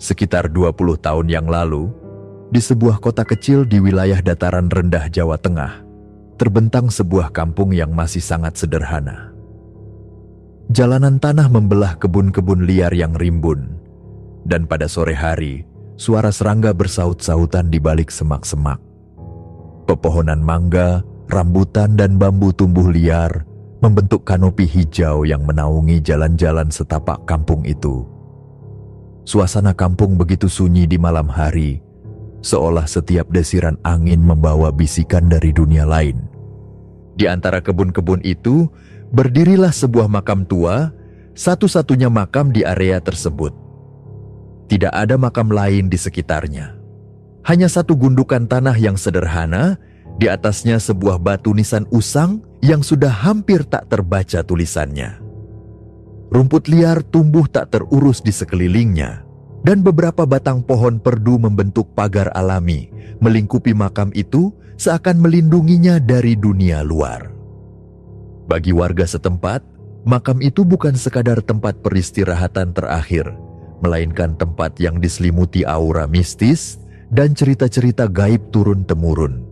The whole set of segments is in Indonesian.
Sekitar 20 tahun yang lalu, di sebuah kota kecil di wilayah dataran rendah Jawa Tengah, terbentang sebuah kampung yang masih sangat sederhana. Jalanan tanah membelah kebun-kebun liar yang rimbun, dan pada sore hari, suara serangga bersaut-sautan di balik semak-semak. Pepohonan mangga, rambutan, dan bambu tumbuh liar membentuk kanopi hijau yang menaungi jalan-jalan setapak kampung itu. Suasana kampung begitu sunyi di malam hari, seolah setiap desiran angin membawa bisikan dari dunia lain. Di antara kebun-kebun itu, berdirilah sebuah makam tua, satu-satunya makam di area tersebut. Tidak ada makam lain di sekitarnya. Hanya satu gundukan tanah yang sederhana, di atasnya sebuah batu nisan usang yang sudah hampir tak terbaca tulisannya. Rumput liar tumbuh tak terurus di sekelilingnya, dan beberapa batang pohon perdu membentuk pagar alami, melingkupi makam itu seakan melindunginya dari dunia luar. Bagi warga setempat, makam itu bukan sekadar tempat peristirahatan terakhir, melainkan tempat yang diselimuti aura mistis dan cerita-cerita gaib turun-temurun.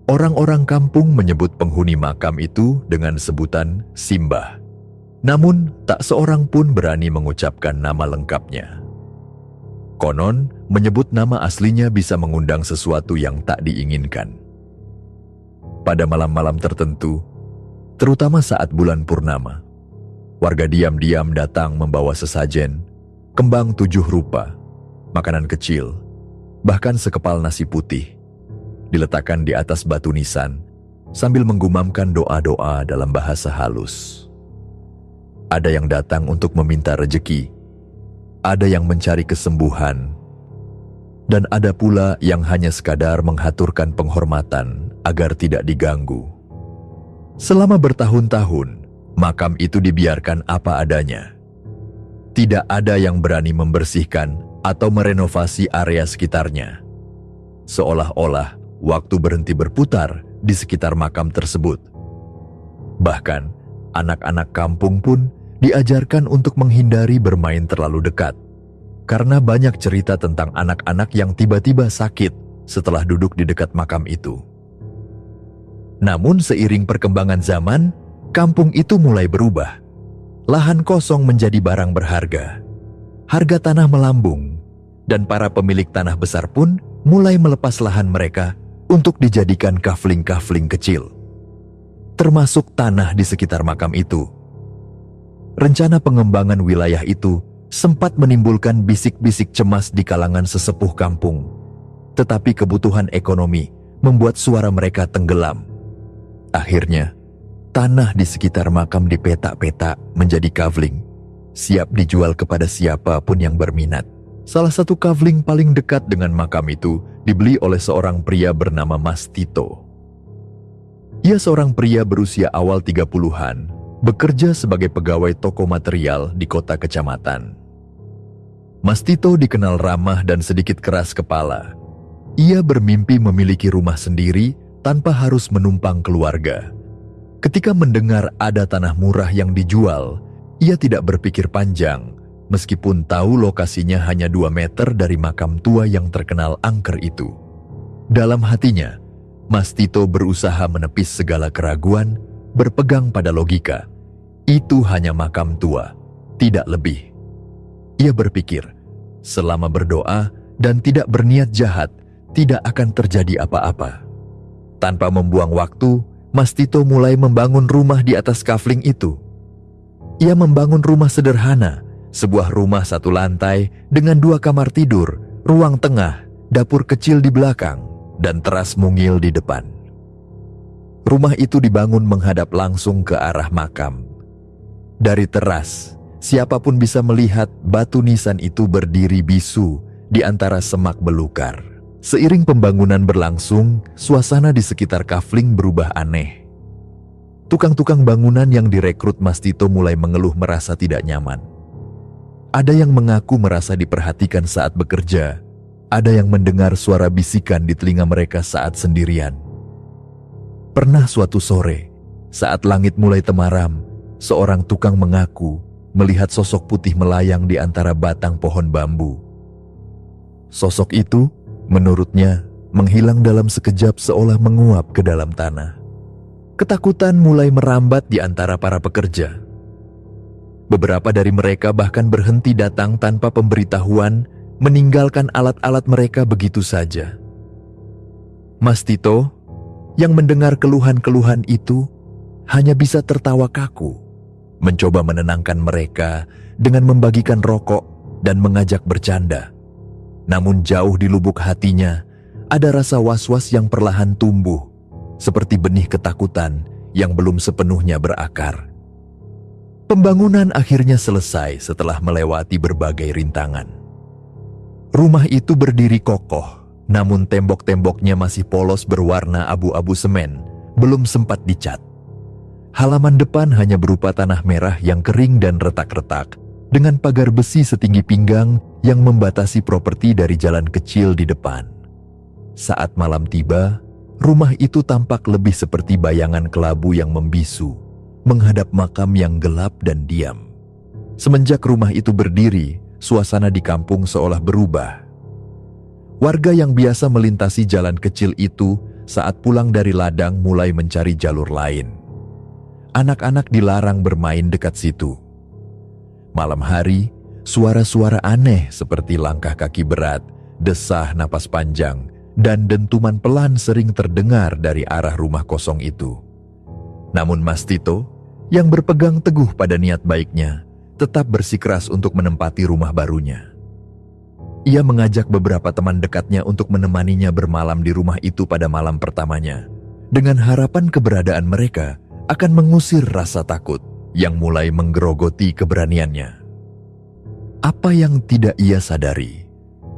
Orang-orang kampung menyebut penghuni makam itu dengan sebutan Simbah. Namun, tak seorang pun berani mengucapkan nama lengkapnya. Konon, menyebut nama aslinya bisa mengundang sesuatu yang tak diinginkan. Pada malam-malam tertentu, terutama saat bulan purnama, warga diam-diam datang membawa sesajen, kembang 7 rupa, makanan kecil, bahkan sekepal nasi putih, diletakkan di atas batu nisan sambil menggumamkan doa-doa dalam bahasa halus. Ada yang datang untuk meminta rejeki, ada yang mencari kesembuhan, dan ada pula yang hanya sekadar menghaturkan penghormatan agar tidak diganggu. Selama bertahun-tahun, makam itu dibiarkan apa adanya. Tidak ada yang berani membersihkan atau merenovasi area sekitarnya. Seolah-olah waktu berhenti berputar di sekitar makam tersebut. Bahkan, anak-anak kampung pun diajarkan untuk menghindari bermain terlalu dekat, karena banyak cerita tentang anak-anak yang tiba-tiba sakit setelah duduk di dekat makam itu. Namun seiring perkembangan zaman, kampung itu mulai berubah. Lahan kosong menjadi barang berharga. Harga tanah melambung, dan para pemilik tanah besar pun mulai melepas lahan mereka untuk dijadikan kafling-kafling kecil, termasuk tanah di sekitar makam itu. Rencana pengembangan wilayah itu sempat menimbulkan bisik-bisik cemas di kalangan sesepuh kampung, tetapi kebutuhan ekonomi membuat suara mereka tenggelam. Akhirnya, tanah di sekitar makam dipetak-petak menjadi kafling, siap dijual kepada siapapun yang berminat. Salah satu kafling paling dekat dengan makam itu dibeli oleh seorang pria bernama Mas Tito. Ia seorang pria berusia awal 30-an, bekerja sebagai pegawai toko material di kota kecamatan. Mas Tito dikenal ramah dan sedikit keras kepala. Ia bermimpi memiliki rumah sendiri tanpa harus menumpang keluarga. Ketika mendengar ada tanah murah yang dijual, ia tidak berpikir panjang, meskipun tahu lokasinya hanya 2 meter dari makam tua yang terkenal angker itu. Dalam hatinya, Mas Tito berusaha menepis segala keraguan, berpegang pada logika. Itu hanya makam tua, tidak lebih. Ia berpikir, selama berdoa dan tidak berniat jahat, tidak akan terjadi apa-apa. Tanpa membuang waktu, Mas Tito mulai membangun rumah di atas kafling itu. Ia membangun rumah sederhana, sebuah rumah 1 lantai dengan 2 kamar tidur, ruang tengah, dapur kecil di belakang, dan teras mungil di depan. Rumah itu dibangun menghadap langsung ke arah makam. Dari teras, siapapun bisa melihat batu nisan itu berdiri bisu di antara semak belukar. Seiring pembangunan berlangsung, suasana di sekitar kafling berubah aneh. Tukang-tukang bangunan yang direkrut Mas Tito mulai mengeluh merasa tidak nyaman. Ada yang mengaku merasa diperhatikan saat bekerja, ada yang mendengar suara bisikan di telinga mereka saat sendirian. Pernah suatu sore, saat langit mulai temaram, seorang tukang mengaku melihat sosok putih melayang di antara batang pohon bambu. Sosok itu, menurutnya, menghilang dalam sekejap seolah menguap ke dalam tanah. Ketakutan mulai merambat di antara para pekerja. Beberapa dari mereka bahkan berhenti datang tanpa pemberitahuan, meninggalkan alat-alat mereka begitu saja. Mas Tito, yang mendengar keluhan-keluhan itu, hanya bisa tertawa kaku, mencoba menenangkan mereka dengan membagikan rokok dan mengajak bercanda. Namun jauh di lubuk hatinya, ada rasa was-was yang perlahan tumbuh, seperti benih ketakutan yang belum sepenuhnya berakar. Pembangunan akhirnya selesai setelah melewati berbagai rintangan. Rumah itu berdiri kokoh, namun tembok-temboknya masih polos berwarna abu-abu semen, belum sempat dicat. Halaman depan hanya berupa tanah merah yang kering dan retak-retak, dengan pagar besi setinggi pinggang yang membatasi properti dari jalan kecil di depan. Saat malam tiba, rumah itu tampak lebih seperti bayangan kelabu yang membisu, menghadap makam yang gelap dan diam. Semenjak rumah itu berdiri, suasana di kampung seolah berubah. Warga yang biasa melintasi jalan kecil itu saat pulang dari ladang mulai mencari jalur lain. Anak-anak dilarang bermain dekat situ. Malam hari, suara-suara aneh seperti langkah kaki berat, desah napas panjang, dan dentuman pelan sering terdengar dari arah rumah kosong itu. Namun Mas Tito, yang berpegang teguh pada niat baiknya, tetap bersikeras untuk menempati rumah barunya. Ia mengajak beberapa teman dekatnya untuk menemaninya bermalam di rumah itu pada malam pertamanya, dengan harapan keberadaan mereka akan mengusir rasa takut yang mulai menggerogoti keberaniannya. Apa yang tidak ia sadari,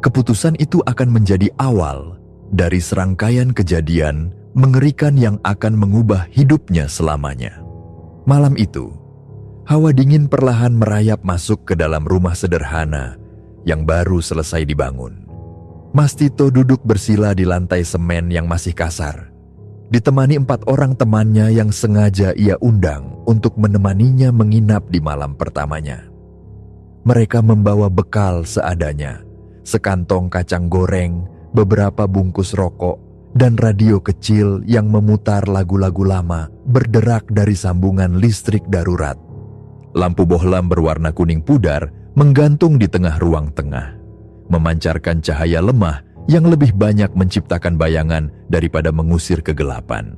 keputusan itu akan menjadi awal dari serangkaian kejadian mengerikan yang akan mengubah hidupnya selamanya. Malam itu, hawa dingin perlahan merayap masuk ke dalam rumah sederhana yang baru selesai dibangun. Mas Tito duduk bersila di lantai semen yang masih kasar, ditemani 4 orang temannya yang sengaja ia undang untuk menemaninya menginap di malam pertamanya. Mereka membawa bekal seadanya, sekantong kacang goreng, beberapa bungkus rokok, dan radio kecil yang memutar lagu-lagu lama berderak dari sambungan listrik darurat. Lampu bohlam berwarna kuning pudar menggantung di tengah ruang tengah, memancarkan cahaya lemah yang lebih banyak menciptakan bayangan daripada mengusir kegelapan.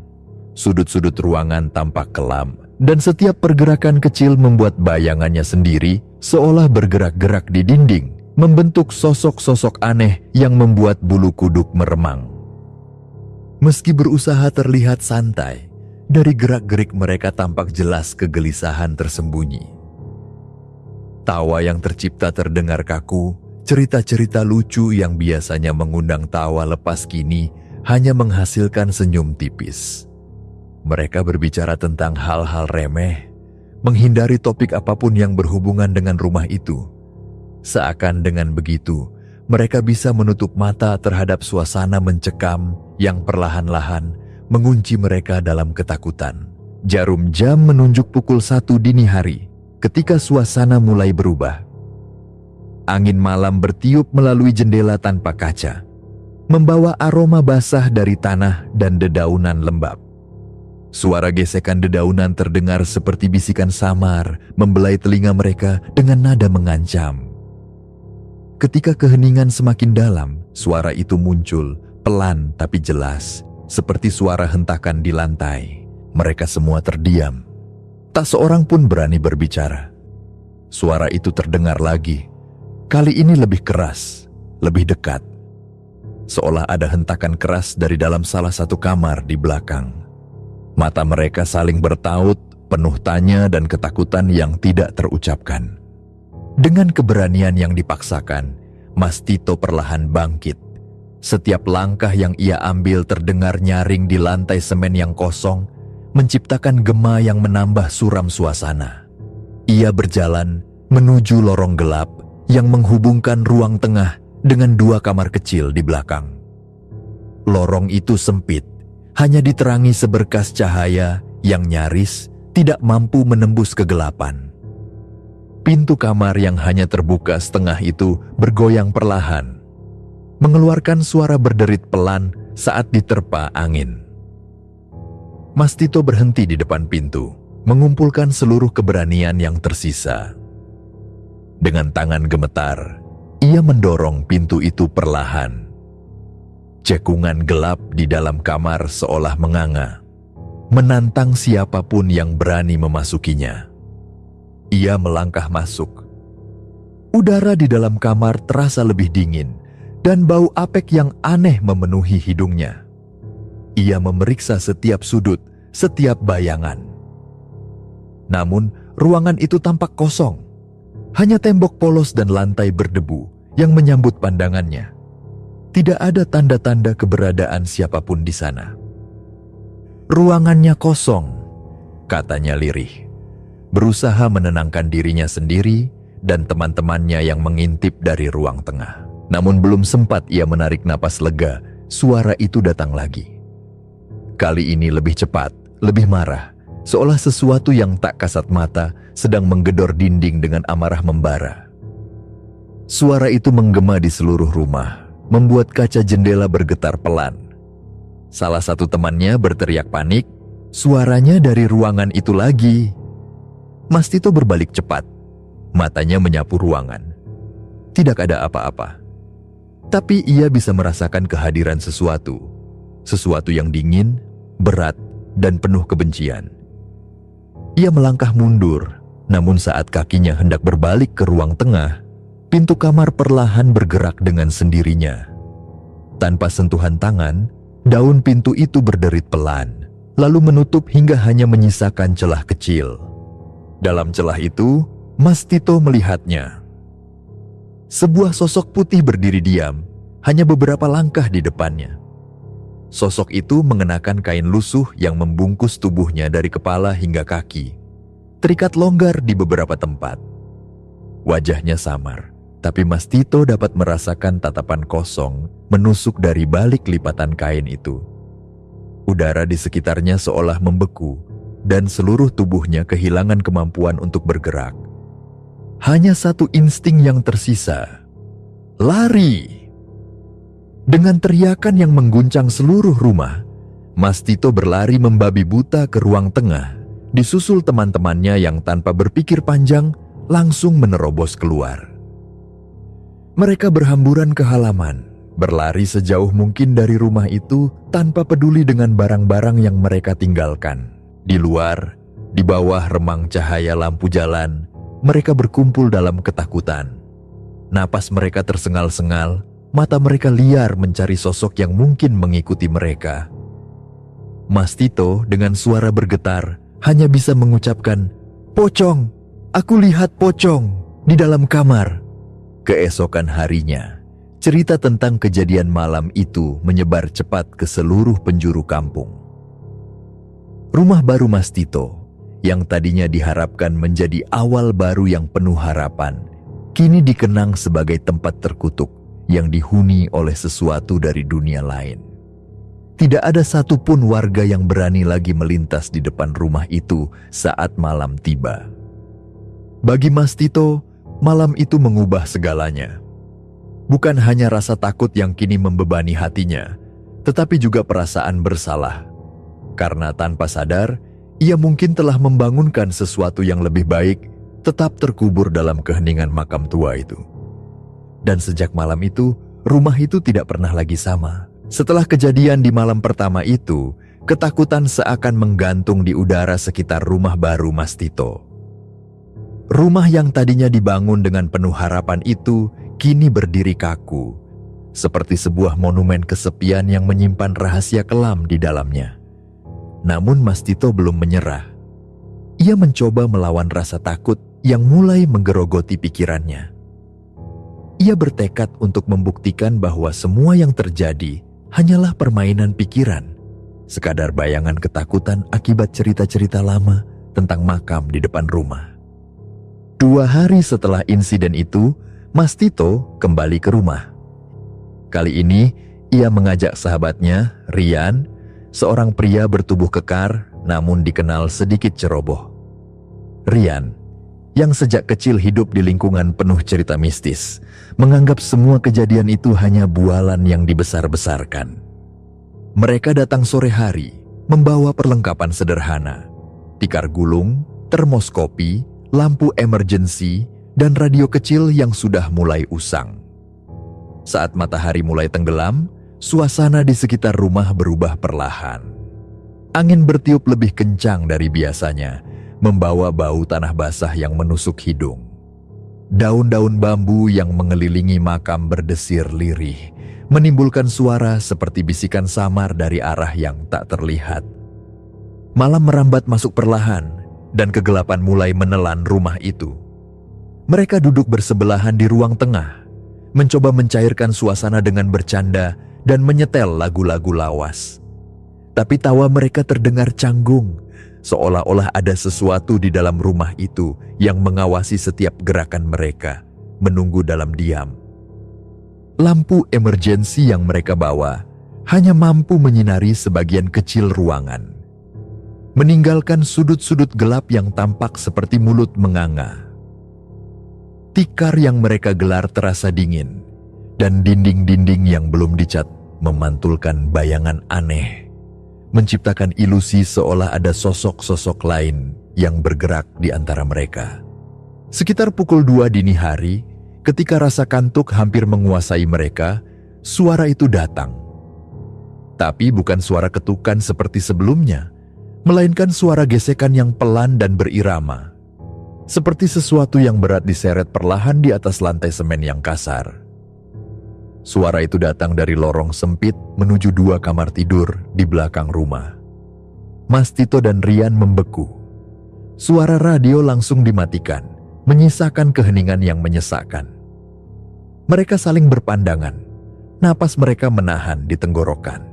Sudut-sudut ruangan tampak kelam, dan setiap pergerakan kecil membuat bayangannya sendiri seolah bergerak-gerak di dinding, membentuk sosok-sosok aneh yang membuat bulu kuduk meremang. Meski berusaha terlihat santai, dari gerak-gerik mereka tampak jelas kegelisahan tersembunyi. Tawa yang tercipta terdengar kaku. Cerita-cerita lucu yang biasanya mengundang tawa lepas kini hanya menghasilkan senyum tipis. Mereka berbicara tentang hal-hal remeh, menghindari topik apapun yang berhubungan dengan rumah itu. Seakan dengan begitu, mereka bisa menutup mata terhadap suasana mencekam yang perlahan-lahan mengunci mereka dalam ketakutan. Jarum jam menunjuk pukul 1 dini hari ketika suasana mulai berubah. Angin malam bertiup melalui jendela tanpa kaca, membawa aroma basah dari tanah dan dedaunan lembab. Suara gesekan dedaunan terdengar seperti bisikan samar, membelai telinga mereka dengan nada mengancam. Ketika keheningan semakin dalam, suara itu muncul, pelan tapi jelas, seperti suara hentakan di lantai. Mereka semua terdiam. Tak seorang pun berani berbicara. Suara itu terdengar lagi. Kali ini lebih keras, lebih dekat. Seolah ada hentakan keras dari dalam salah satu kamar di belakang. Mata mereka saling bertaut, penuh tanya dan ketakutan yang tidak terucapkan. Dengan keberanian yang dipaksakan, Mas Tito perlahan bangkit. Setiap langkah yang ia ambil terdengar nyaring di lantai semen yang kosong, menciptakan gema yang menambah suram suasana. Ia berjalan menuju lorong gelap yang menghubungkan ruang tengah dengan 2 kamar kecil di belakang. Lorong itu sempit, hanya diterangi seberkas cahaya yang nyaris tidak mampu menembus kegelapan. pintu kamar yang hanya terbuka setengah itu bergoyang perlahan, mengeluarkan suara berderit pelan saat diterpa angin. Mastito berhenti di depan pintu, mengumpulkan seluruh keberanian yang tersisa. Dengan tangan gemetar, ia mendorong pintu itu perlahan. Cekungan gelap di dalam kamar seolah menganga, menantang siapapun yang berani memasukinya. Ia melangkah masuk. Udara di dalam kamar terasa lebih dingin, dan bau apek yang aneh memenuhi hidungnya. Ia memeriksa setiap sudut, setiap bayangan. Namun, ruangan itu tampak kosong. Hanya tembok polos dan lantai berdebu yang menyambut pandangannya. Tidak ada tanda-tanda keberadaan siapapun di sana. "Ruangannya kosong," katanya lirih, berusaha menenangkan dirinya sendiri dan teman-temannya yang mengintip dari ruang tengah. Namun belum sempat ia menarik napas lega, suara itu datang lagi. Kali ini lebih cepat, lebih marah, seolah sesuatu yang tak kasat mata sedang menggedor dinding dengan amarah membara. Suara itu menggema di seluruh rumah, membuat kaca jendela bergetar pelan. Salah satu temannya berteriak panik, "Suaranya dari ruangan itu lagi." Mastito berbalik cepat, matanya menyapu ruangan. Tidak ada apa-apa. Tapi ia bisa merasakan kehadiran sesuatu yang dingin, berat, dan penuh kebencian. Ia melangkah mundur, namun saat kakinya hendak berbalik ke ruang tengah, pintu kamar perlahan bergerak dengan sendirinya. Tanpa sentuhan tangan, daun pintu itu berderit pelan, lalu menutup hingga hanya menyisakan celah kecil. Dalam celah itu, Mastito melihatnya. Sebuah sosok putih berdiri diam, hanya beberapa langkah di depannya. Sosok itu mengenakan kain lusuh yang membungkus tubuhnya dari kepala hingga kaki. Terikat longgar di beberapa tempat. Wajahnya samar, tapi Mastito dapat merasakan tatapan kosong menusuk dari balik lipatan kain itu. Udara di sekitarnya seolah membeku, dan seluruh tubuhnya kehilangan kemampuan untuk bergerak. Hanya satu insting yang tersisa: lari. Dengan teriakan yang mengguncang seluruh rumah, Mastito berlari membabi buta ke ruang tengah, disusul teman-temannya yang tanpa berpikir panjang langsung menerobos keluar. Mereka berhamburan ke halaman, berlari sejauh mungkin dari rumah itu tanpa peduli dengan barang-barang yang mereka tinggalkan. Di luar, di bawah remang cahaya lampu jalan, mereka berkumpul dalam ketakutan. Napas mereka tersengal-sengal, mata mereka liar mencari sosok yang mungkin mengikuti mereka. Mastito dengan suara bergetar hanya bisa mengucapkan, "Pocong! Aku lihat pocong di dalam kamar." Keesokan harinya, cerita tentang kejadian malam itu menyebar cepat ke seluruh penjuru kampung. Rumah baru Mastito, yang tadinya diharapkan menjadi awal baru yang penuh harapan, kini dikenang sebagai tempat terkutuk yang dihuni oleh sesuatu dari dunia lain. Tidak ada satupun warga yang berani lagi melintas di depan rumah itu saat malam tiba. Bagi Mastito, malam itu mengubah segalanya. Bukan hanya rasa takut yang kini membebani hatinya, tetapi juga perasaan bersalah. Karena tanpa sadar, ia mungkin telah membangunkan sesuatu yang lebih baik, tetap terkubur dalam keheningan makam tua itu. Dan sejak malam itu, rumah itu tidak pernah lagi sama. Setelah kejadian di malam pertama itu, ketakutan seakan menggantung di udara sekitar rumah baru Mastito. Rumah yang tadinya dibangun dengan penuh harapan itu, kini berdiri kaku, seperti sebuah monumen kesepian yang menyimpan rahasia kelam di dalamnya. Namun Mastito belum menyerah. Ia mencoba melawan rasa takut yang mulai menggerogoti pikirannya. Ia bertekad untuk membuktikan bahwa semua yang terjadi hanyalah permainan pikiran, sekadar bayangan ketakutan akibat cerita-cerita lama tentang makam di depan rumah. 2 hari setelah insiden itu, Mastito kembali ke rumah. Kali ini, ia mengajak sahabatnya, Rian, seorang pria bertubuh kekar namun dikenal sedikit ceroboh. Rian, yang sejak kecil hidup di lingkungan penuh cerita mistis, menganggap semua kejadian itu hanya bualan yang dibesar-besarkan. Mereka datang sore hari, membawa perlengkapan sederhana, tikar gulung, termos kopi, lampu emergency, dan radio kecil yang sudah mulai usang. Saat matahari mulai tenggelam, suasana di sekitar rumah berubah perlahan. Angin bertiup lebih kencang dari biasanya, membawa bau tanah basah yang menusuk hidung. Daun-daun bambu yang mengelilingi makam berdesir lirih, menimbulkan suara seperti bisikan samar dari arah yang tak terlihat. Malam merambat masuk perlahan, dan kegelapan mulai menelan rumah itu. Mereka duduk bersebelahan di ruang tengah, mencoba mencairkan suasana dengan bercanda dan menyetel lagu-lagu lawas. Tapi tawa mereka terdengar canggung, seolah-olah ada sesuatu di dalam rumah itu yang mengawasi setiap gerakan mereka, menunggu dalam diam. Lampu emergensi yang mereka bawa hanya mampu menyinari sebagian kecil ruangan, meninggalkan sudut-sudut gelap yang tampak seperti mulut menganga. Tikar yang mereka gelar terasa dingin, dan dinding-dinding yang belum dicat memantulkan bayangan aneh, menciptakan ilusi seolah ada sosok-sosok lain yang bergerak di antara mereka. Sekitar pukul 2 dini hari, ketika rasa kantuk hampir menguasai mereka, suara itu datang. Tapi bukan suara ketukan seperti sebelumnya, melainkan suara gesekan yang pelan dan berirama, seperti sesuatu yang berat diseret perlahan di atas lantai semen yang kasar. Suara itu datang dari lorong sempit menuju 2 kamar tidur di belakang rumah. Mas Tito dan Rian membeku. Suara radio langsung dimatikan, menyisakan keheningan yang menyesakkan. Mereka saling berpandangan, napas mereka menahan di tenggorokan.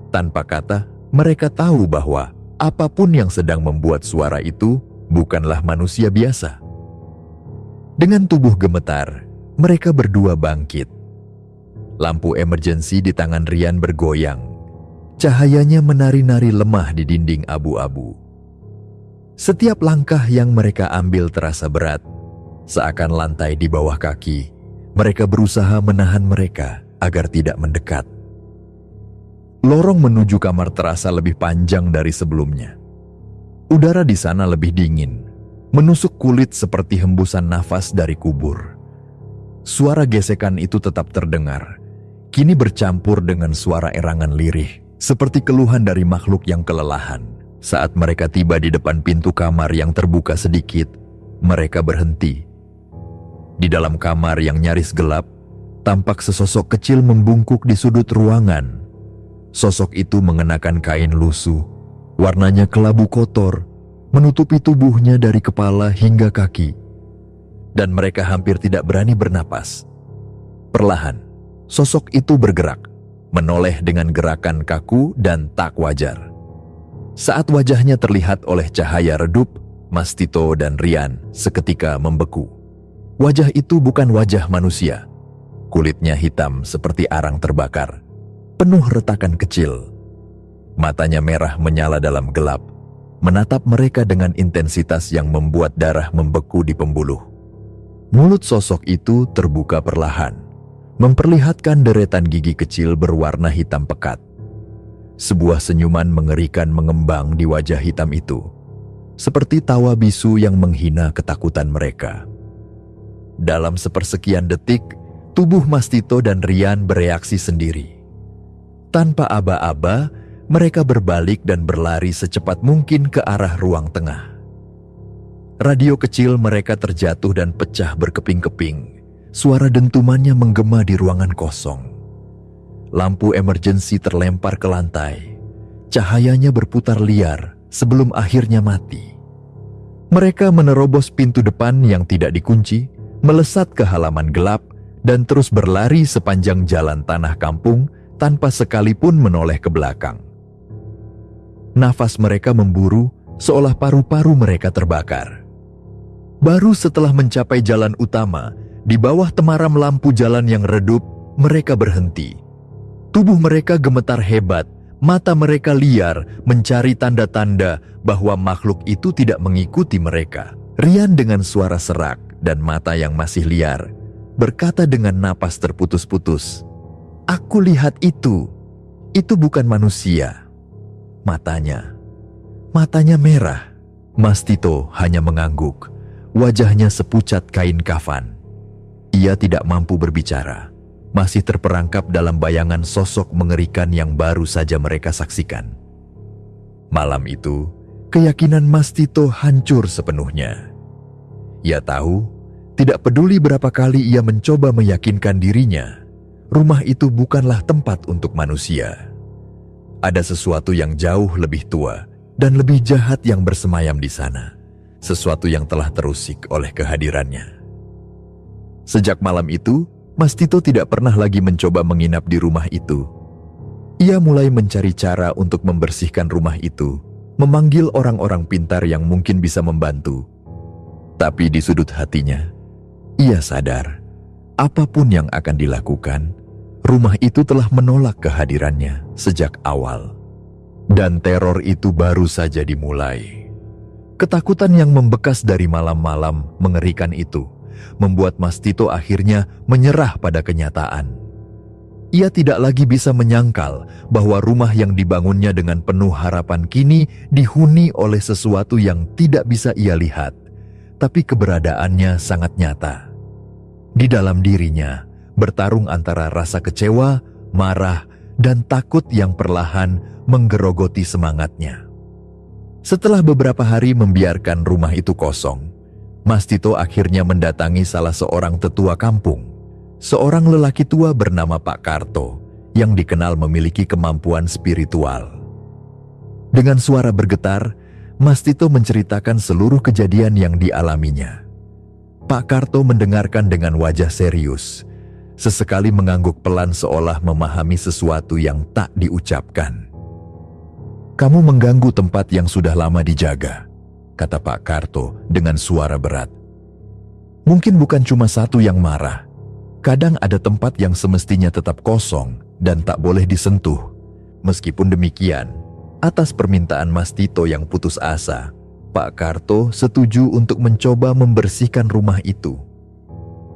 Tanpa kata, mereka tahu bahwa apapun yang sedang membuat suara itu bukanlah manusia biasa. Dengan tubuh gemetar, mereka berdua bangkit. Lampu emergensi di tangan Rian bergoyang. Cahayanya menari-nari lemah di dinding abu-abu. Setiap langkah yang mereka ambil terasa berat. Seakan lantai di bawah kaki, mereka berusaha menahan mereka agar tidak mendekat. Lorong menuju kamar terasa lebih panjang dari sebelumnya. Udara di sana lebih dingin, menusuk kulit seperti hembusan nafas dari kubur. Suara gesekan itu tetap terdengar, kini bercampur dengan suara erangan lirih, seperti keluhan dari makhluk yang kelelahan. Saat mereka tiba di depan pintu kamar yang terbuka sedikit, mereka berhenti. Di dalam kamar yang nyaris gelap, tampak sesosok kecil membungkuk di sudut ruangan. Sosok itu mengenakan kain lusuh, warnanya kelabu kotor, menutupi tubuhnya dari kepala hingga kaki. Dan mereka hampir tidak berani bernapas. Perlahan, sosok itu bergerak, menoleh dengan gerakan kaku dan tak wajar. Saat wajahnya terlihat oleh cahaya redup, Mas Tito dan Rian seketika membeku. Wajah itu bukan wajah manusia. Kulitnya hitam seperti arang terbakar, penuh retakan kecil. Matanya merah menyala dalam gelap, menatap mereka dengan intensitas yang membuat darah membeku di pembuluh. Mulut sosok itu terbuka perlahan, memperlihatkan deretan gigi kecil berwarna hitam pekat. Sebuah senyuman mengerikan mengembang di wajah hitam itu, seperti tawa bisu yang menghina ketakutan mereka. Dalam sepersekian detik, tubuh Mas Tito dan Rian bereaksi sendiri. Tanpa aba-aba, mereka berbalik dan berlari secepat mungkin ke arah ruang tengah. Radio kecil mereka terjatuh dan pecah berkeping-keping. Suara dentumannya menggema di ruangan kosong. Lampu emergensi terlempar ke lantai. Cahayanya berputar liar sebelum akhirnya mati. Mereka menerobos pintu depan yang tidak dikunci, melesat ke halaman gelap, dan terus berlari sepanjang jalan tanah kampung tanpa sekalipun menoleh ke belakang. Nafas mereka memburu seolah paru-paru mereka terbakar. Baru setelah mencapai jalan utama, di bawah temaram lampu jalan yang redup, mereka berhenti. Tubuh mereka gemetar hebat, mata mereka liar mencari tanda-tanda bahwa makhluk itu tidak mengikuti mereka. Rian dengan suara serak dan mata yang masih liar berkata dengan napas terputus-putus, "Aku lihat itu bukan manusia." Matanya merah. Mas Tito hanya mengangguk, wajahnya sepucat kain kafan. Ia tidak mampu berbicara, masih terperangkap dalam bayangan sosok mengerikan yang baru saja mereka saksikan. Malam itu, keyakinan Mas Tito hancur sepenuhnya. Ia tahu, tidak peduli berapa kali ia mencoba meyakinkan dirinya, rumah itu bukanlah tempat untuk manusia. Ada sesuatu yang jauh lebih tua dan lebih jahat yang bersemayam di sana, sesuatu yang telah terusik oleh kehadirannya. Sejak malam itu, Mas Tito tidak pernah lagi mencoba menginap di rumah itu. Ia mulai mencari cara untuk membersihkan rumah itu, memanggil orang-orang pintar yang mungkin bisa membantu. Tapi di sudut hatinya, ia sadar, apapun yang akan dilakukan, rumah itu telah menolak kehadirannya sejak awal. Dan teror itu baru saja dimulai. Ketakutan yang membekas dari malam-malam mengerikan itu membuat Mas Tito akhirnya menyerah pada kenyataan. Ia tidak lagi bisa menyangkal bahwa rumah yang dibangunnya dengan penuh harapan kini dihuni oleh sesuatu yang tidak bisa ia lihat, tapi keberadaannya sangat nyata. Di dalam dirinya bertarung antara rasa kecewa, marah, dan takut yang perlahan menggerogoti semangatnya. Setelah beberapa hari membiarkan rumah itu kosong, Mas Tito akhirnya mendatangi salah seorang tetua kampung, seorang lelaki tua bernama Pak Karto yang dikenal memiliki kemampuan spiritual. Dengan suara bergetar, Mas Tito menceritakan seluruh kejadian yang dialaminya. Pak Karto mendengarkan dengan wajah serius, sesekali mengangguk pelan seolah memahami sesuatu yang tak diucapkan. "Kamu mengganggu tempat yang sudah lama dijaga," kata Pak Karto dengan suara berat. "Mungkin bukan cuma satu yang marah. Kadang ada tempat yang semestinya tetap kosong dan tak boleh disentuh." Meskipun demikian, atas permintaan Mas Tito yang putus asa, Pak Karto setuju untuk mencoba membersihkan rumah itu.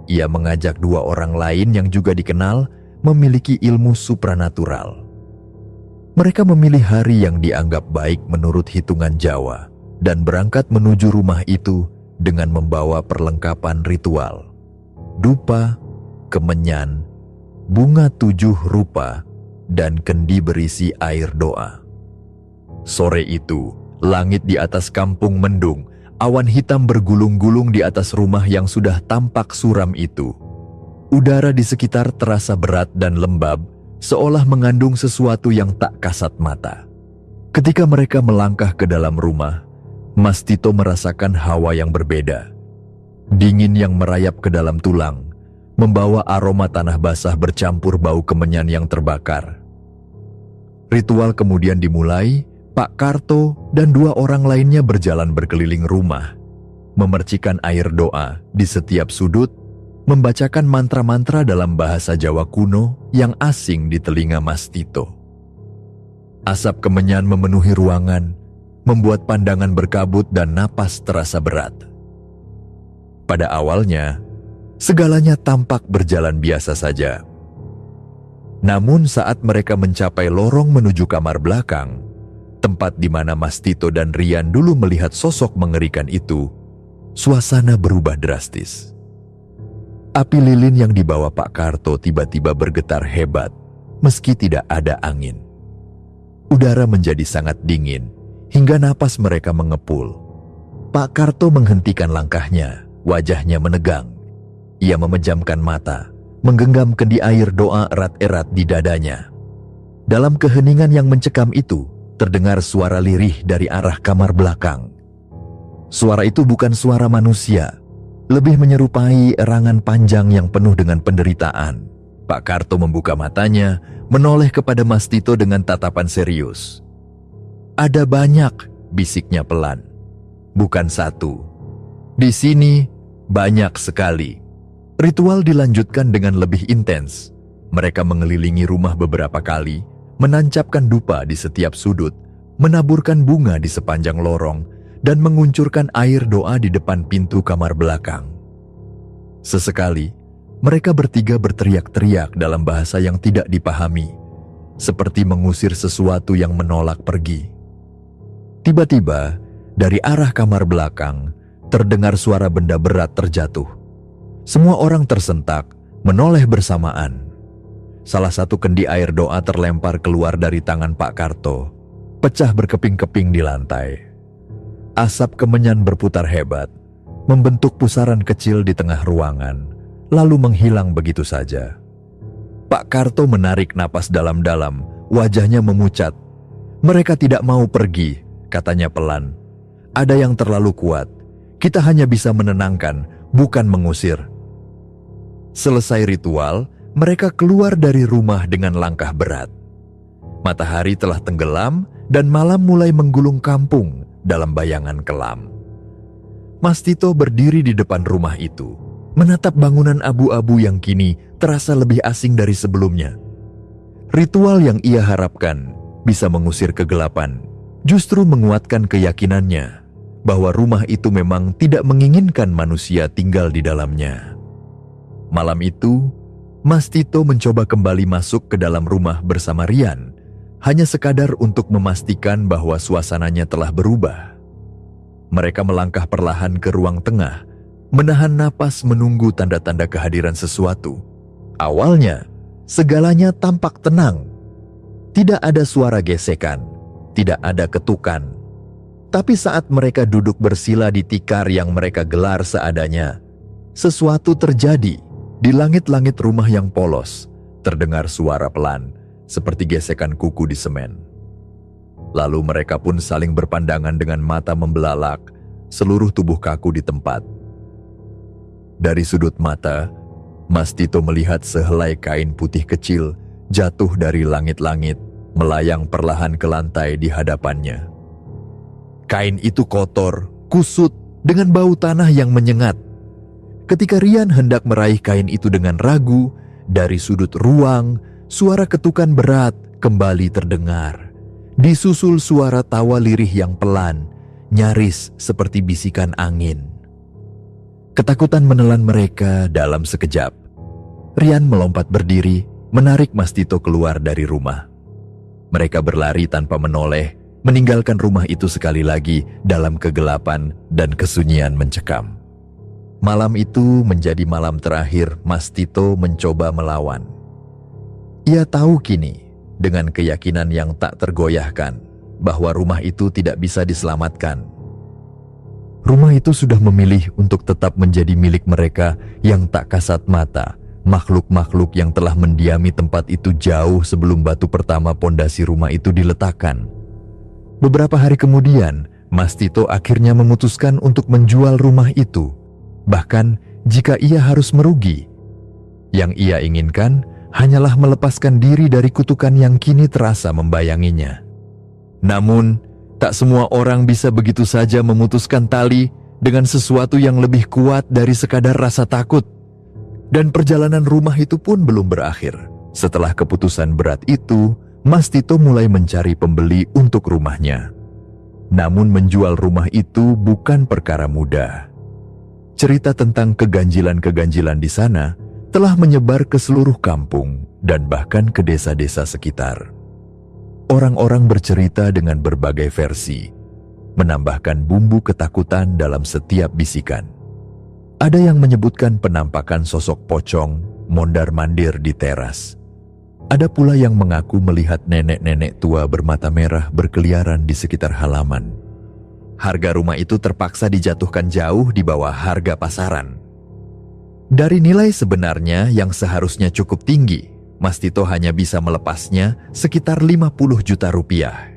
Ia mengajak dua orang lain yang juga dikenal memiliki ilmu supranatural. Mereka memilih hari yang dianggap baik menurut hitungan Jawa dan berangkat menuju rumah itu dengan membawa perlengkapan ritual: dupa, kemenyan, bunga 7 rupa, dan kendi berisi air doa. Sore itu, langit di atas kampung mendung. Awan hitam bergulung-gulung di atas rumah yang sudah tampak suram itu. Udara di sekitar terasa berat dan lembab, seolah mengandung sesuatu yang tak kasat mata. Ketika mereka melangkah ke dalam rumah, Mas Tito merasakan hawa yang berbeda. Dingin yang merayap ke dalam tulang, membawa aroma tanah basah bercampur bau kemenyan yang terbakar. Ritual kemudian dimulai. Pak Karto dan dua orang lainnya berjalan berkeliling rumah, memercikan air doa di setiap sudut, membacakan mantra-mantra dalam bahasa Jawa kuno yang asing di telinga Mas Tito. Asap kemenyan memenuhi ruangan, membuat pandangan berkabut dan napas terasa berat. Pada awalnya, segalanya tampak berjalan biasa saja. Namun saat mereka mencapai lorong menuju kamar belakang, tempat di mana Mas Tito dan Rian dulu melihat sosok mengerikan itu, suasana berubah drastis. Api lilin yang dibawa Pak Karto tiba-tiba bergetar hebat, meski tidak ada angin. Udara menjadi sangat dingin, hingga napas mereka mengepul. Pak Karto menghentikan langkahnya, wajahnya menegang. Ia memejamkan mata, menggenggam kendi air doa erat-erat di dadanya. Dalam keheningan yang mencekam itu, terdengar suara lirih dari arah kamar belakang. Suara itu bukan suara manusia, lebih menyerupai erangan panjang yang penuh dengan penderitaan. Pak Karto membuka matanya, menoleh kepada Mas Tito dengan tatapan serius. "Ada banyak," bisiknya pelan. "Bukan satu. Di sini banyak sekali." Ritual dilanjutkan dengan lebih intens. Mereka mengelilingi rumah beberapa kali, menancapkan dupa di setiap sudut, menaburkan bunga di sepanjang lorong, dan menguncurkan air doa di depan pintu kamar belakang. Sesekali, mereka bertiga berteriak-teriak dalam bahasa yang tidak dipahami, seperti mengusir sesuatu yang menolak pergi. Tiba-tiba, dari arah kamar belakang, terdengar suara benda berat terjatuh. Semua orang tersentak, menoleh bersamaan. Salah satu kendi air doa terlempar keluar dari tangan Pak Karto, pecah berkeping-keping di lantai. Asap kemenyan berputar hebat, membentuk pusaran kecil di tengah ruangan, lalu menghilang begitu saja. Pak Karto menarik napas dalam-dalam, wajahnya memucat. "Mereka tidak mau pergi," katanya pelan. "Ada yang terlalu kuat. Kita hanya bisa menenangkan, bukan mengusir." Selesai ritual, mereka keluar dari rumah dengan langkah berat. Matahari telah tenggelam dan malam mulai menggulung kampung dalam bayangan kelam. Mas Tito berdiri di depan rumah itu, menatap bangunan abu-abu yang kini terasa lebih asing dari sebelumnya. Ritual yang ia harapkan bisa mengusir kegelapan, justru menguatkan keyakinannya bahwa rumah itu memang tidak menginginkan manusia tinggal di dalamnya. Malam itu, Mas Tito mencoba kembali masuk ke dalam rumah bersama Rian, hanya sekadar untuk memastikan bahwa suasananya telah berubah. Mereka melangkah perlahan ke ruang tengah, menahan napas menunggu tanda-tanda kehadiran sesuatu. Awalnya, segalanya tampak tenang. Tidak ada suara gesekan, tidak ada ketukan. Tapi saat mereka duduk bersila di tikar yang mereka gelar seadanya, sesuatu terjadi. Di langit-langit rumah yang polos, terdengar suara pelan, seperti gesekan kuku di semen. Lalu mereka pun saling berpandangan dengan mata membelalak, seluruh tubuh kaku di tempat. Dari sudut mata, Mas Tito melihat sehelai kain putih kecil jatuh dari langit-langit, melayang perlahan ke lantai di hadapannya. Kain itu kotor, kusut, dengan bau tanah yang menyengat. Ketika Rian hendak meraih kain itu dengan ragu, dari sudut ruang, suara ketukan berat kembali terdengar. Disusul suara tawa lirih yang pelan, nyaris seperti bisikan angin. Ketakutan menelan mereka dalam sekejap. Rian melompat berdiri, menarik Mas Tito keluar dari rumah. Mereka berlari tanpa menoleh, meninggalkan rumah itu sekali lagi dalam kegelapan dan kesunyian mencekam. Malam itu menjadi malam terakhir Mas Tito mencoba melawan. Ia tahu kini, dengan keyakinan yang tak tergoyahkan, bahwa rumah itu tidak bisa diselamatkan. Rumah itu sudah memilih untuk tetap menjadi milik mereka yang tak kasat mata, makhluk-makhluk yang telah mendiami tempat itu jauh sebelum batu pertama pondasi rumah itu diletakkan. Beberapa hari kemudian, Mas Tito akhirnya memutuskan untuk menjual rumah itu. Bahkan jika ia harus merugi, yang ia inginkan hanyalah melepaskan diri dari kutukan yang kini terasa membayanginya. Namun, tak semua orang bisa begitu saja memutuskan tali dengan sesuatu yang lebih kuat dari sekadar rasa takut. Dan perjalanan rumah itu pun belum berakhir. Setelah keputusan berat itu, Mas Tito mulai mencari pembeli untuk rumahnya. Namun menjual rumah itu bukan perkara mudah. Cerita tentang keganjilan-keganjilan di sana telah menyebar ke seluruh kampung dan bahkan ke desa-desa sekitar. Orang-orang bercerita dengan berbagai versi, menambahkan bumbu ketakutan dalam setiap bisikan. Ada yang menyebutkan penampakan sosok pocong mondar-mandir di teras. Ada pula yang mengaku melihat nenek-nenek tua bermata merah berkeliaran di sekitar halaman. Harga rumah itu terpaksa dijatuhkan jauh di bawah harga pasaran. Dari nilai sebenarnya yang seharusnya cukup tinggi, Mas Tito hanya bisa melepasnya sekitar 50 juta rupiah.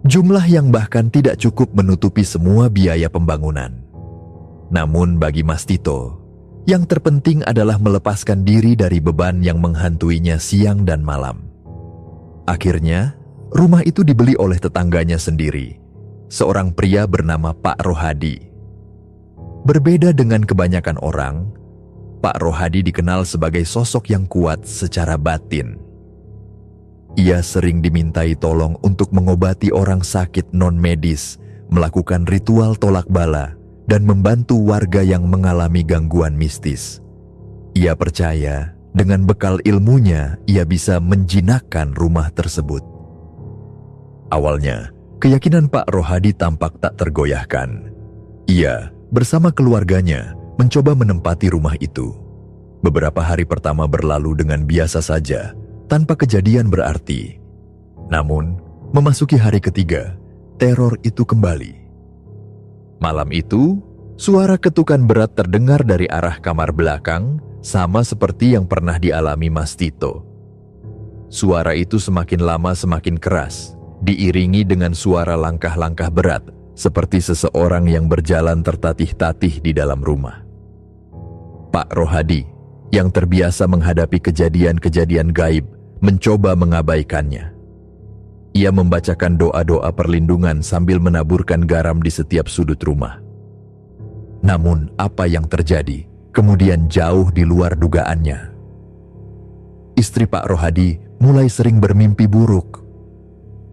Jumlah yang bahkan tidak cukup menutupi semua biaya pembangunan. Namun bagi Mas Tito, yang terpenting adalah melepaskan diri dari beban yang menghantuinya siang dan malam. Akhirnya, rumah itu dibeli oleh tetangganya sendiri, seorang pria bernama Pak Rohadi. Berbeda dengan kebanyakan orang, Pak Rohadi dikenal sebagai sosok yang kuat secara batin. Ia sering dimintai tolong untuk mengobati orang sakit non-medis, melakukan ritual tolak bala dan membantu warga yang mengalami gangguan mistis. Ia percaya dengan bekal ilmunya ia bisa menjinakkan rumah tersebut. Awalnya, keyakinan Pak Rohadi tampak tak tergoyahkan. Ia bersama keluarganya mencoba menempati rumah itu. Beberapa hari pertama berlalu dengan biasa saja, tanpa kejadian berarti. Namun, memasuki hari ketiga, teror itu kembali. Malam itu, suara ketukan berat terdengar dari arah kamar belakang, sama seperti yang pernah dialami Mas Tito. Suara itu semakin lama semakin keras, diiringi dengan suara langkah-langkah berat, seperti seseorang yang berjalan tertatih-tatih di dalam rumah. Pak Rohadi, yang terbiasa menghadapi kejadian-kejadian gaib, mencoba mengabaikannya. Ia membacakan doa-doa perlindungan sambil menaburkan garam di setiap sudut rumah. Namun, apa yang terjadi kemudian jauh di luar dugaannya. Istri Pak Rohadi mulai sering bermimpi buruk.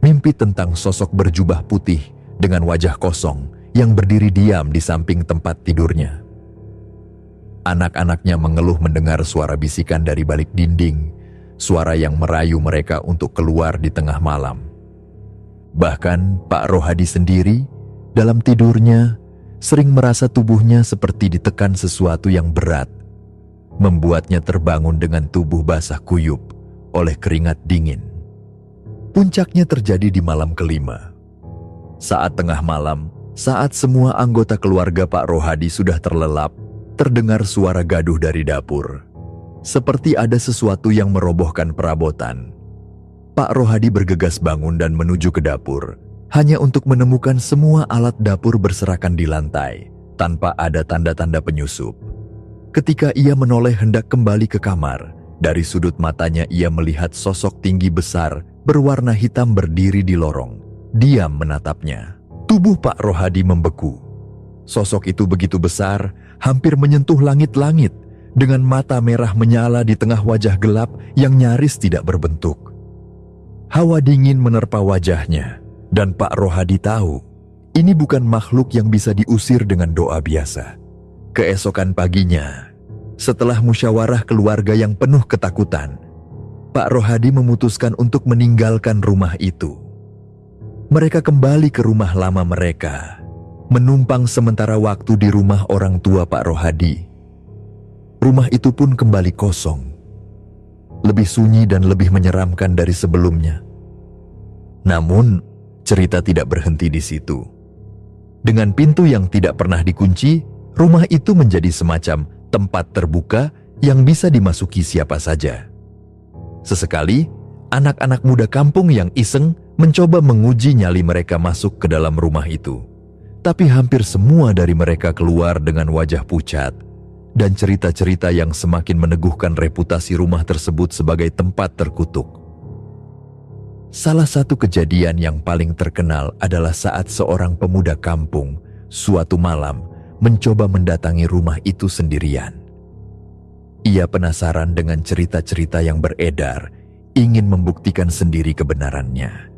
Mimpi tentang sosok berjubah putih dengan wajah kosong yang berdiri diam di samping tempat tidurnya. Anak-anaknya mengeluh mendengar suara bisikan dari balik dinding, suara yang merayu mereka untuk keluar di tengah malam. Bahkan Pak Rohadi sendiri dalam tidurnya sering merasa tubuhnya seperti ditekan sesuatu yang berat, membuatnya terbangun dengan tubuh basah kuyup oleh keringat dingin. Puncaknya terjadi di malam kelima. Saat tengah malam, saat semua anggota keluarga Pak Rohadi sudah terlelap, terdengar suara gaduh dari dapur. Seperti ada sesuatu yang merobohkan perabotan. Pak Rohadi bergegas bangun dan menuju ke dapur, hanya untuk menemukan semua alat dapur berserakan di lantai, tanpa ada tanda-tanda penyusup. Ketika ia menoleh hendak kembali ke kamar, dari sudut matanya ia melihat sosok tinggi besar berwarna hitam berdiri di lorong, diam menatapnya. Tubuh Pak Rohadi membeku. Sosok itu begitu besar, hampir menyentuh langit-langit, dengan mata merah menyala di tengah wajah gelap yang nyaris tidak berbentuk. Hawa dingin menerpa wajahnya. Dan Pak Rohadi tahu, ini bukan makhluk yang bisa diusir dengan doa biasa. Keesokan paginya, setelah musyawarah keluarga yang penuh ketakutan, Pak Rohadi memutuskan untuk meninggalkan rumah itu. Mereka kembali ke rumah lama mereka, menumpang sementara waktu di rumah orang tua Pak Rohadi. Rumah itu pun kembali kosong, lebih sunyi dan lebih menyeramkan dari sebelumnya. Namun, cerita tidak berhenti di situ. Dengan pintu yang tidak pernah dikunci, rumah itu menjadi semacam tempat terbuka yang bisa dimasuki siapa saja. Sesekali, anak-anak muda kampung yang iseng mencoba menguji nyali mereka masuk ke dalam rumah itu. Tapi hampir semua dari mereka keluar dengan wajah pucat dan cerita-cerita yang semakin meneguhkan reputasi rumah tersebut sebagai tempat terkutuk. Salah satu kejadian yang paling terkenal adalah saat seorang pemuda kampung suatu malam mencoba mendatangi rumah itu sendirian. Ia penasaran dengan cerita-cerita yang beredar, ingin membuktikan sendiri kebenarannya.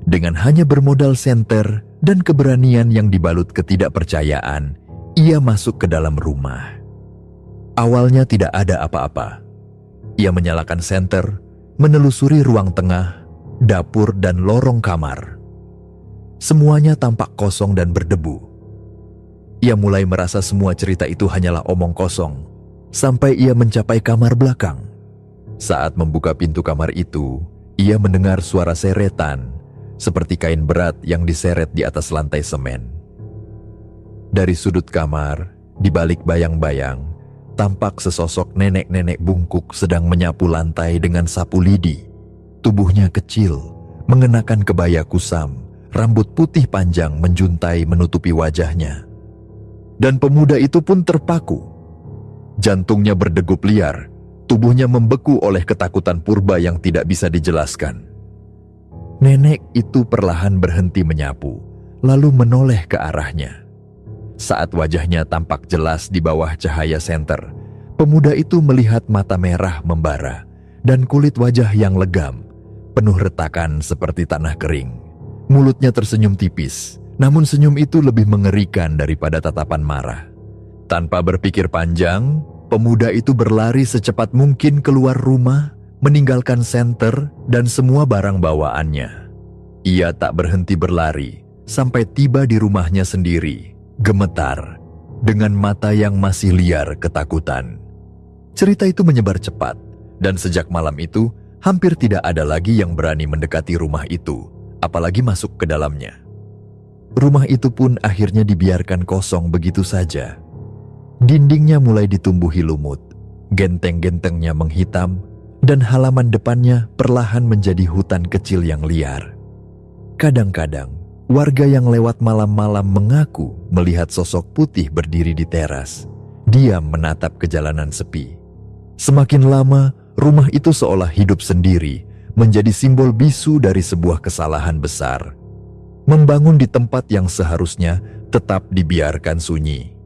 Dengan hanya bermodal senter dan keberanian yang dibalut ketidakpercayaan, ia masuk ke dalam rumah. Awalnya tidak ada apa-apa. Ia menyalakan senter, menelusuri ruang tengah, dapur dan lorong kamar. Semuanya tampak kosong dan berdebu. Ia mulai merasa semua cerita itu hanyalah omong kosong, sampai ia mencapai kamar belakang. Saat membuka pintu kamar itu, ia mendengar suara seretan, seperti kain berat yang diseret di atas lantai semen. Dari sudut kamar, di balik bayang-bayang, tampak sesosok nenek-nenek bungkuk sedang menyapu lantai dengan sapu lidi. Tubuhnya kecil, mengenakan kebaya kusam, rambut putih panjang menjuntai menutupi wajahnya. Dan pemuda itu pun terpaku. Jantungnya berdegup liar, tubuhnya membeku oleh ketakutan purba yang tidak bisa dijelaskan. Nenek itu perlahan berhenti menyapu, lalu menoleh ke arahnya. Saat wajahnya tampak jelas di bawah cahaya senter, pemuda itu melihat mata merah membara dan kulit wajah yang legam, penuh retakan seperti tanah kering. Mulutnya tersenyum tipis, Namun senyum itu lebih mengerikan daripada tatapan marah. Tanpa berpikir panjang, pemuda itu berlari secepat mungkin keluar rumah, meninggalkan senter dan semua barang bawaannya. Ia tak berhenti berlari sampai tiba di rumahnya sendiri, gemetar, dengan mata yang masih liar ketakutan. Cerita itu menyebar cepat, dan sejak malam itu, hampir tidak ada lagi yang berani mendekati rumah itu, apalagi masuk ke dalamnya. Rumah itu pun akhirnya dibiarkan kosong begitu saja. Dindingnya mulai ditumbuhi lumut, genteng-gentengnya menghitam, dan halaman depannya perlahan menjadi hutan kecil yang liar. Kadang-kadang, warga yang lewat malam-malam mengaku melihat sosok putih berdiri di teras, diam menatap ke jalanan sepi. Semakin lama, rumah itu seolah hidup sendiri, menjadi simbol bisu dari sebuah kesalahan besar. Membangun di tempat yang seharusnya tetap dibiarkan sunyi.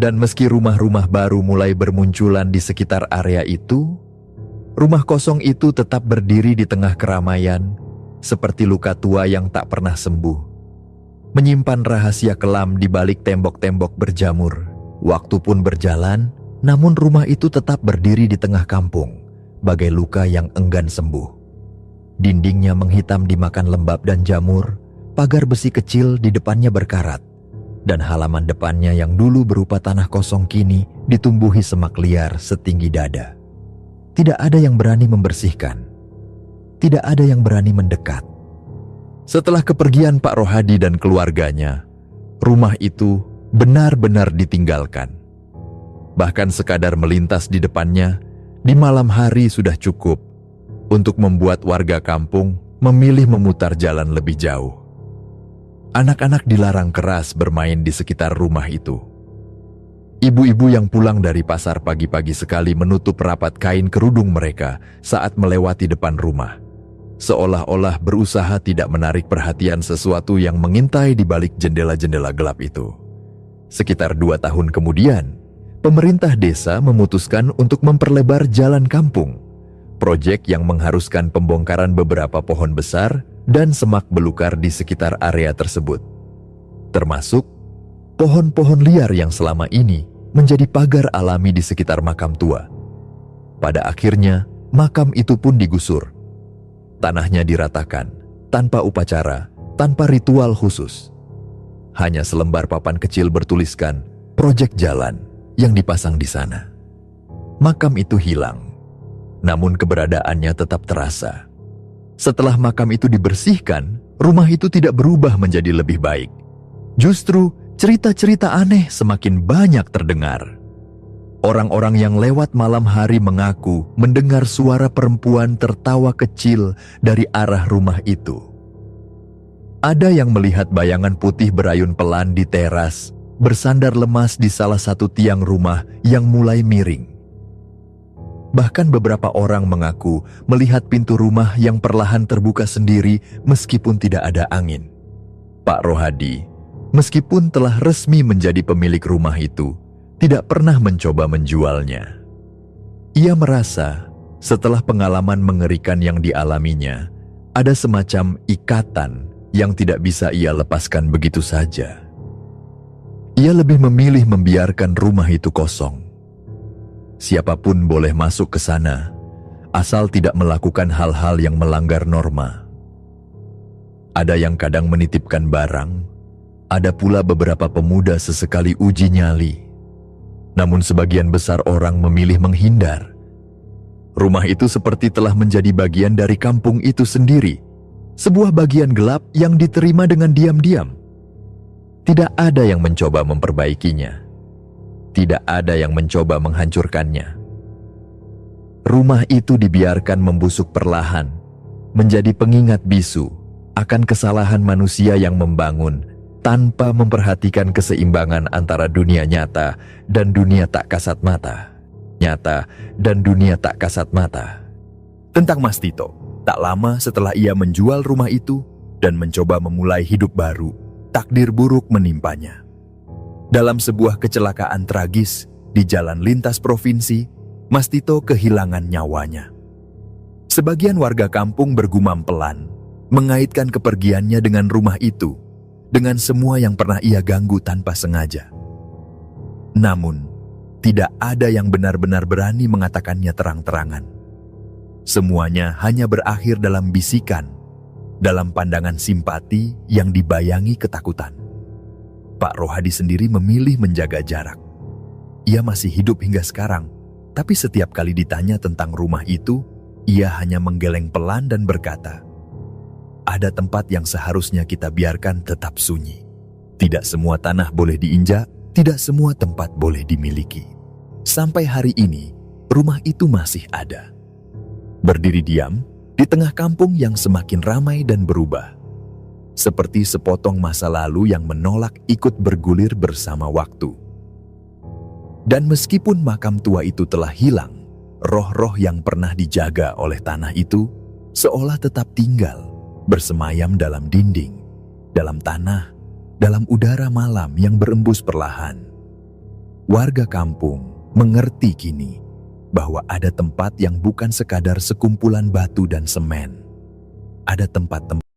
Dan meski rumah-rumah baru mulai bermunculan di sekitar area itu, rumah kosong itu tetap berdiri di tengah keramaian, seperti luka tua yang tak pernah sembuh. Menyimpan rahasia kelam di balik tembok-tembok berjamur. Waktu pun berjalan, namun rumah itu tetap berdiri di tengah kampung, bagai luka yang enggan sembuh. Dindingnya menghitam dimakan lembab dan jamur, pagar besi kecil di depannya berkarat, dan halaman depannya yang dulu berupa tanah kosong kini ditumbuhi semak liar setinggi dada. Tidak ada yang berani membersihkan. Tidak ada yang berani mendekat. Setelah kepergian Pak Rohadi dan keluarganya, rumah itu benar-benar ditinggalkan. Bahkan sekadar melintas di depannya, di malam hari sudah cukup untuk membuat warga kampung memilih memutar jalan lebih jauh. Anak-anak dilarang keras bermain di sekitar rumah itu. Ibu-ibu yang pulang dari pasar pagi-pagi sekali menutup rapat kain kerudung mereka saat melewati depan rumah, seolah-olah berusaha tidak menarik perhatian sesuatu yang mengintai di balik jendela-jendela gelap itu. Sekitar 2 tahun kemudian, pemerintah desa memutuskan untuk memperlebar jalan kampung. Proyek yang mengharuskan pembongkaran beberapa pohon besar dan semak belukar di sekitar area tersebut. Termasuk pohon-pohon liar yang selama ini menjadi pagar alami di sekitar makam tua. Pada akhirnya, makam itu pun digusur. Tanahnya diratakan, tanpa upacara, tanpa ritual khusus. Hanya selembar papan kecil bertuliskan proyek jalan yang dipasang di sana. Makam itu hilang, namun keberadaannya tetap terasa. Setelah makam itu dibersihkan, rumah itu tidak berubah menjadi lebih baik. Justru cerita-cerita aneh semakin banyak terdengar. Orang-orang yang lewat malam hari mengaku mendengar suara perempuan tertawa kecil dari arah rumah itu. Ada yang melihat bayangan putih berayun pelan di teras, bersandar lemas di salah satu tiang rumah yang mulai miring. Bahkan beberapa orang mengaku melihat pintu rumah yang perlahan terbuka sendiri meskipun tidak ada angin. Pak Rohadi, meskipun telah resmi menjadi pemilik rumah itu, tidak pernah mencoba menjualnya. Ia merasa setelah pengalaman mengerikan yang dialaminya, ada semacam ikatan yang tidak bisa ia lepaskan begitu saja. Ia lebih memilih membiarkan rumah itu kosong. Siapapun boleh masuk ke sana, asal tidak melakukan hal-hal yang melanggar norma. Ada yang kadang menitipkan barang, ada pula beberapa pemuda sesekali uji nyali. Namun sebagian besar orang memilih menghindar. Rumah itu seperti telah menjadi bagian dari kampung itu sendiri, sebuah bagian gelap yang diterima dengan diam-diam. Tidak ada yang mencoba memperbaikinya. Tidak ada yang mencoba menghancurkannya. Rumah itu dibiarkan membusuk perlahan, menjadi pengingat bisu akan kesalahan manusia yang membangun tanpa memperhatikan keseimbangan antara dunia nyata dan dunia tak kasat mata. Nyata dan dunia tak kasat mata. Tentang Mas Tito, tak lama setelah ia menjual rumah itu dan mencoba memulai hidup baru, takdir buruk menimpanya. Dalam sebuah kecelakaan tragis di jalan lintas provinsi, Mas Tito kehilangan nyawanya. Sebagian warga kampung bergumam pelan, mengaitkan kepergiannya dengan rumah itu, dengan semua yang pernah ia ganggu tanpa sengaja. Namun, tidak ada yang benar-benar berani mengatakannya terang-terangan. Semuanya hanya berakhir dalam bisikan, dalam pandangan simpati yang dibayangi ketakutan. Pak Rohadi sendiri memilih menjaga jarak. Ia masih hidup hingga sekarang, tapi setiap kali ditanya tentang rumah itu, ia hanya menggeleng pelan dan berkata, "Ada tempat yang seharusnya kita biarkan tetap sunyi. Tidak semua tanah boleh diinjak, tidak semua tempat boleh dimiliki." Sampai hari ini, rumah itu masih ada. Berdiri diam di tengah kampung yang semakin ramai dan berubah. Seperti sepotong masa lalu yang menolak ikut bergulir bersama waktu. Dan meskipun makam tua itu telah hilang, roh-roh yang pernah dijaga oleh tanah itu seolah tetap tinggal, bersemayam dalam dinding, dalam tanah, dalam udara malam yang berembus perlahan. Warga kampung mengerti kini bahwa ada tempat yang bukan sekadar sekumpulan batu dan semen. Ada tempat-tempat